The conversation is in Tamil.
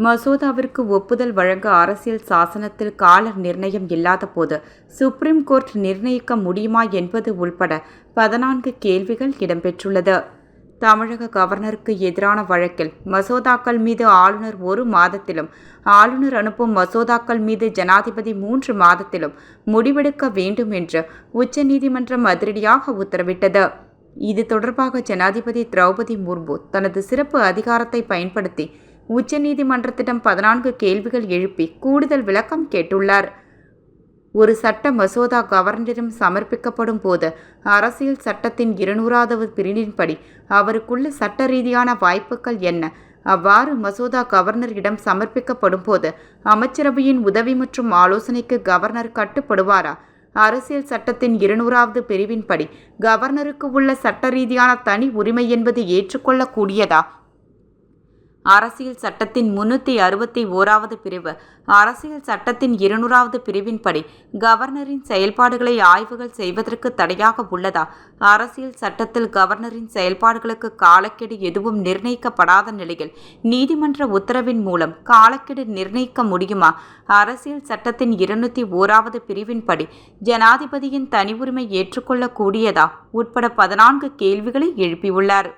மசோதாவிற்கு ஒப்புதல் வழங்க அரசியல் சாசனத்தில் கால நிர்ணயம் இல்லாத போது சுப்ரீம் கோர்ட் நிர்ணயிக்க முடியுமா என்பது உள்பட 14 கேள்விகள் இடம்பெற்றுள்ளது. தமிழக கவர்னருக்கு எதிரான வழக்கில் மசோதாக்கள் மீது ஆளுநர் 1 மாதத்திலும், ஆளுநர் அனுப்பும் மசோதாக்கள் மீது ஜனாதிபதி 3 மாதத்திலும் முடிவெடுக்க வேண்டும் என்று உச்சநீதிமன்றம் அதிரடியாக உத்தரவிட்டது. இது தொடர்பாக ஜனாதிபதி திரௌபதி முர்மு தனது சிறப்பு அதிகாரத்தை பயன்படுத்தி உச்சநீதிமன்றத்திடம் 14 கேள்விகள் எழுப்பி கூடுதல் விளக்கம் கேட்டுள்ளார். ஒரு சட்ட மசோதா கவர்னரிடம் சமர்ப்பிக்கப்படும் போது அரசியல் சட்டத்தின் 200வது பிரிவின்படி அவருக்குள்ள சட்ட ரீதியான வாய்ப்புகள் என்ன? அவ்வாறு மசோதா கவர்னரிடம் சமர்ப்பிக்கப்படும் போது அமைச்சரவையின் உதவி மற்றும் ஆலோசனைக்கு கவர்னர் கட்டுப்படுவாரா? அரசியல் சட்டத்தின் 200வது பிரிவின்படி கவர்னருக்கு உள்ள சட்ட ரீதியான தனி உரிமை என்பது ஏற்றுக்கொள்ளக்கூடியதா? அரசியல் சட்டத்தின் 361வது பிரிவு அரசியல் சட்டத்தின் 200வது பிரிவின்படி கவர்னரின் செயல்பாடுகளை ஆய்வுகள் செய்வதற்கு தடையாக உள்ளதா? அரசியல் சட்டத்தில் கவர்னரின் செயல்பாடுகளுக்கு காலக்கெடு எதுவும் நிர்ணயிக்கப்படாத நிலையில் நீதிமன்ற உத்தரவின் மூலம் காலக்கெடு நிர்ணயிக்க முடியுமா? அரசியல் சட்டத்தின் 201வது பிரிவின்படி ஜனாதிபதியின் தனி உரிமை ஏற்றுக்கொள்ளக்கூடியதா? உட்பட 14 கேள்விகளை எழுப்பியுள்ளார்.